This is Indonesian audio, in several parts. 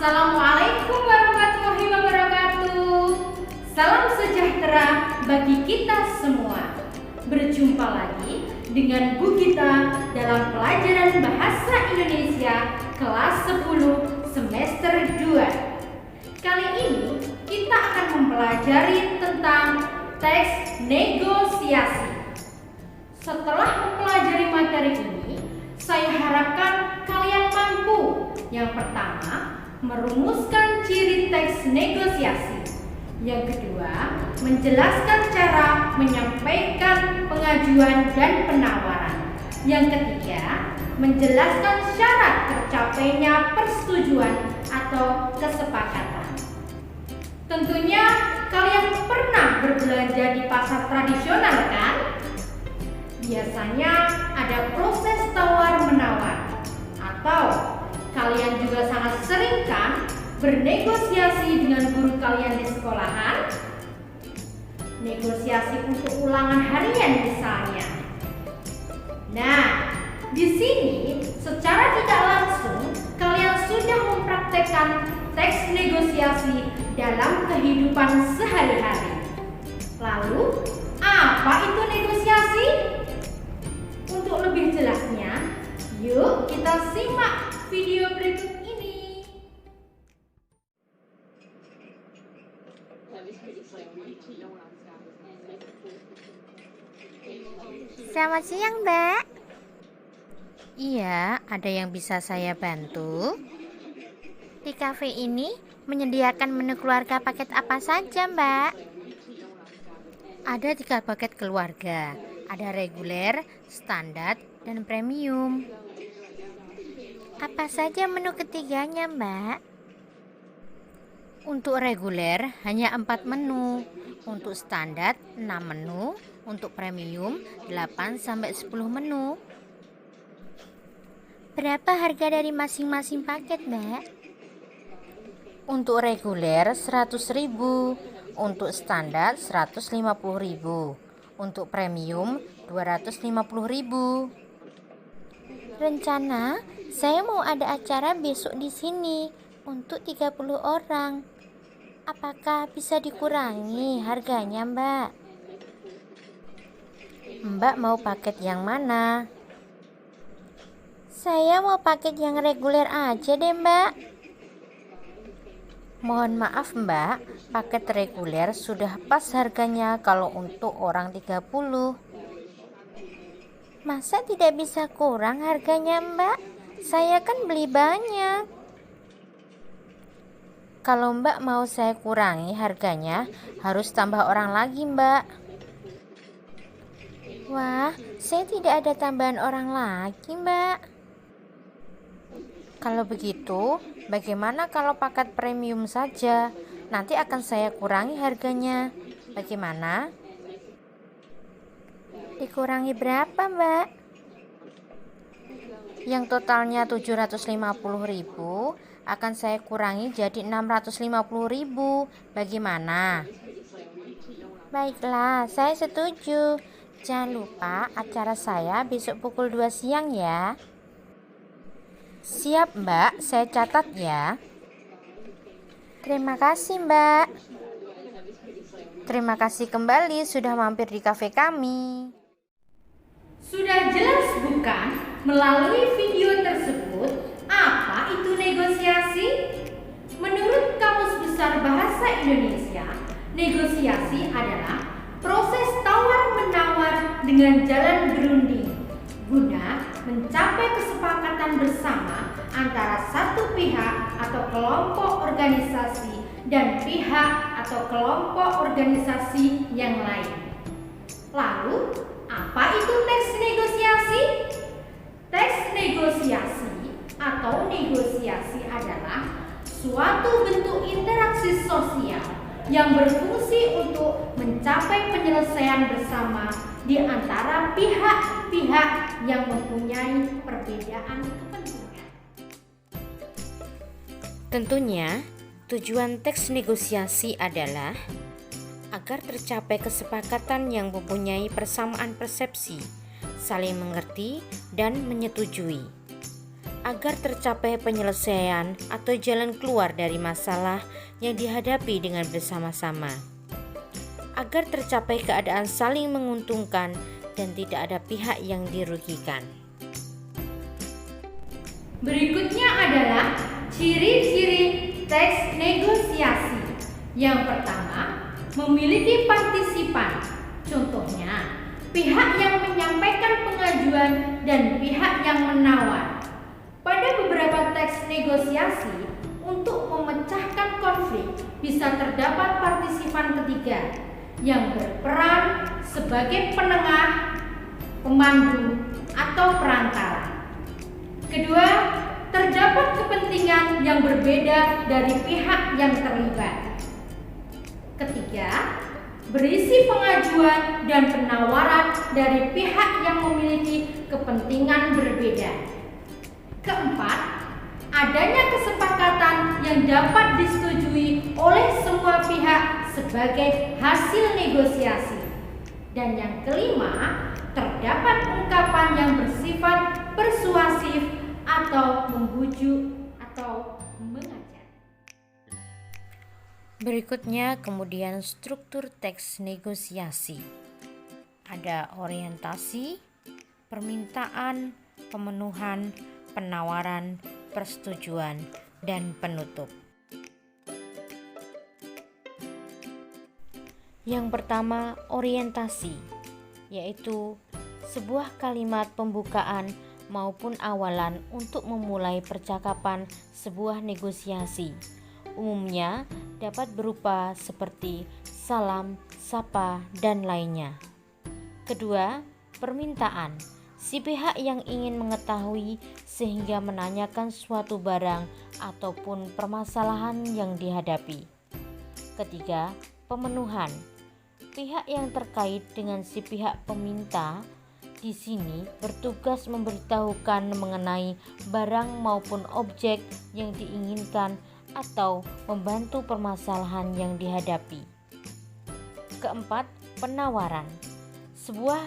Assalamualaikum warahmatullahi wabarakatuh. Salam sejahtera bagi kita semua. Berjumpa lagi dengan Bu Gita dalam pelajaran Bahasa Indonesia kelas 10 semester 2. Kali ini kita akan mempelajari tentang teks negosiasi. Setelah mempelajari materi ini, saya harapkan kalian mampu. Yang pertama, merumuskan ciri teks negosiasi. Yang kedua, menjelaskan cara menyampaikan pengajuan dan penawaran. Yang ketiga, menjelaskan syarat tercapainya persetujuan atau kesepakatan. Tentunya kalian pernah berbelanja di pasar tradisional kan? Biasanya ada proses tawar-menawar, atau kalian juga sangat sering kan bernegosiasi dengan guru kalian di sekolahan? Negosiasi untuk ulangan harian misalnya. Nah, di sini secara tidak langsung kalian sudah mempraktekkan teks negosiasi dalam kehidupan sehari-hari. Lalu, apa itu negosiasi? Untuk lebih jelasnya, yuk kita simak video berikut ini. Selamat siang, Mbak. Iya, ada yang bisa saya bantu? Di kafe ini menyediakan menu keluarga paket apa saja, Mbak? Ada 3 paket keluarga. Ada reguler, standar, dan premium. Apa saja menu ketiganya, Mbak? Untuk reguler hanya 4 menu, untuk standar 6 menu, untuk premium 8-10 menu. Berapa harga dari masing-masing paket, Mbak? Untuk reguler 100.000, untuk standar 150.000, untuk premium 250.000. Rencana saya mau ada acara besok di sini untuk 30 orang. Apakah bisa dikurangi harganya, Mbak? Mbak mau paket yang mana? Saya mau paket yang reguler aja deh, Mbak. Mohon maaf, Mbak, paket reguler sudah pas harganya kalau untuk orang 30. Masa tidak bisa kurang harganya, Mbak? Saya kan beli banyak. Kalau Mbak mau saya kurangi harganya, harus tambah orang lagi, Mbak. Wah, saya tidak ada tambahan orang lagi, Mbak. Kalau begitu, bagaimana kalau paket premium saja? Nanti akan saya kurangi harganya. Bagaimana? Dikurangi berapa, Mbak? Yang totalnya 750.000 akan saya kurangi jadi 650.000. Bagaimana? Baiklah, saya setuju. Jangan lupa acara saya besok pukul 2 siang ya. Siap, Mbak, saya catat ya. Terima kasih, Mbak. Terima kasih kembali sudah mampir di kafe kami. Sudah jelas bukan melalui video tersebut apa itu negosiasi? Menurut Kamus Besar Bahasa Indonesia, negosiasi adalah proses tawar-menawar dengan jalan berunding guna mencapai kesepakatan bersama antara satu pihak atau kelompok organisasi dan pihak atau kelompok organisasi yang lain. Lalu, apa itu teks negosiasi? Teks negosiasi atau negosiasi adalah suatu bentuk interaksi sosial yang berfungsi untuk mencapai penyelesaian bersama di antara pihak-pihak yang mempunyai perbedaan kepentingan. Tentunya, tujuan teks negosiasi adalah agar tercapai kesepakatan yang mempunyai persamaan persepsi, saling mengerti, dan menyetujui. agar tercapai penyelesaian atau jalan keluar dari masalah yang dihadapi dengan bersama-sama, agar tercapai keadaan saling menguntungkan dan tidak ada pihak yang dirugikan. Berikutnya adalah ciri-ciri teks negosiasi. Yang pertama, memiliki partisipan. Contohnya, pihak yang menyampaikan pengajuan dan pihak yang menawar. Pada beberapa teks negosiasi, untuk memecahkan konflik bisa terdapat partisipan ketiga yang berperan sebagai penengah, pemandu, atau perantara. Kedua, terdapat kepentingan yang berbeda dari pihak yang terlibat. Ketiga, berisi pengajuan dan penawaran dari pihak yang memiliki kepentingan berbeda. Keempat, adanya kesepakatan yang dapat disetujui oleh semua pihak sebagai hasil negosiasi. Dan yang kelima, terdapat ungkapan yang bersifat persuasif atau membujuk atau mengajak. Berikutnya kemudian struktur teks negosiasi. Ada orientasi, permintaan, pemenuhan, penawaran, persetujuan, dan penutup. Yang pertama, orientasi, yaitu sebuah kalimat pembukaan maupun awalan untuk memulai percakapan sebuah negosiasi. Umumnya dapat berupa seperti salam, sapa, dan lainnya. Kedua, permintaan. Si pihak yang ingin mengetahui sehingga menanyakan suatu barang ataupun permasalahan yang dihadapi. Ketiga, pemenuhan. Pihak yang terkait dengan si pihak peminta di sini bertugas memberitahukan mengenai barang maupun objek yang diinginkan atau membantu permasalahan yang dihadapi. Keempat, penawaran. Sebuah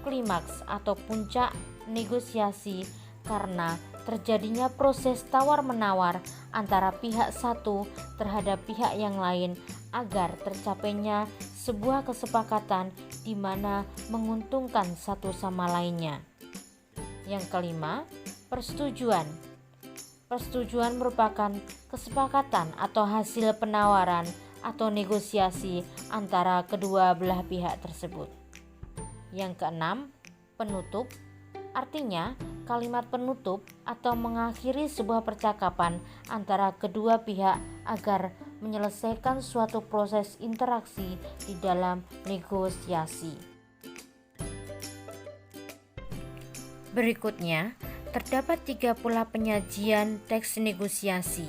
klimaks atau puncak negosiasi karena terjadinya proses tawar-menawar antara pihak satu terhadap pihak yang lain agar tercapainya sebuah kesepakatan di mana menguntungkan satu sama lainnya. Yang kelima, persetujuan. Persetujuan merupakan kesepakatan atau hasil penawaran atau negosiasi antara kedua belah pihak tersebut. Yang keenam, penutup. Artinya, kalimat penutup atau mengakhiri sebuah percakapan antara kedua pihak agar menyelesaikan suatu proses interaksi di dalam negosiasi. Berikutnya, terdapat 3 pola penyajian teks negosiasi.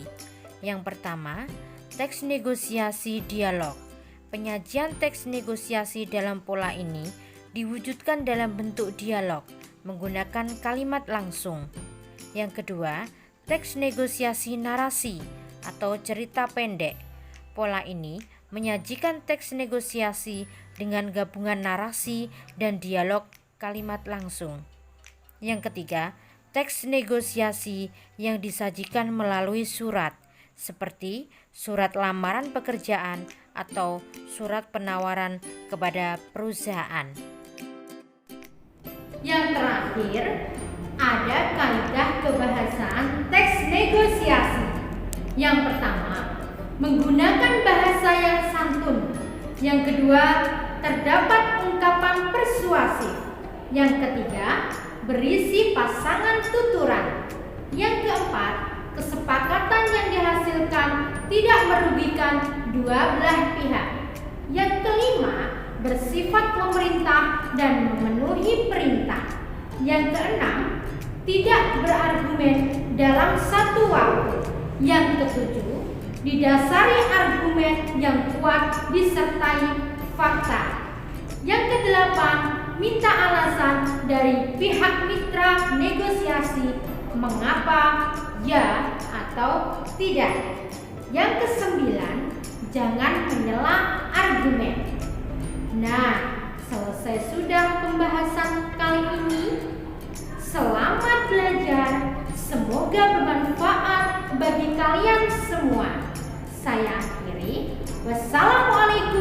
Yang pertama, teks negosiasi dialog. Penyajian teks negosiasi dalam pola ini diwujudkan dalam bentuk dialog menggunakan kalimat langsung. Yang kedua, teks negosiasi narasi atau cerita pendek. Pola ini menyajikan teks negosiasi dengan gabungan narasi dan dialog kalimat langsung. Yang ketiga, teks negosiasi yang disajikan melalui surat, seperti surat lamaran pekerjaan atau surat penawaran kepada perusahaan. Yang terakhir, ada kaidah kebahasaan teks negosiasi. Yang pertama, menggunakan bahasa yang santun. Yang kedua, terdapat ungkapan persuasif. Yang ketiga, berisi pasangan tuturan. Yang keempat, kesepakatan yang dihasilkan tidak merugikan dua belah pihak. Yang kelima, bersifat memerintah dan memenuhi perintah. Yang keenam, tidak berargumen dalam satu waktu. Yang ketujuh, didasari argumen yang kuat disertai fakta. Yang kedelapan, minta alasan dari pihak mitra negosiasi mengapa ya atau tidak. Yang kesembilan, jangan menyela argumen. Nah, selesai sudah pembahasan kali ini. Selamat belajar. Semoga semua. Saya akhiri. Wassalamualaikum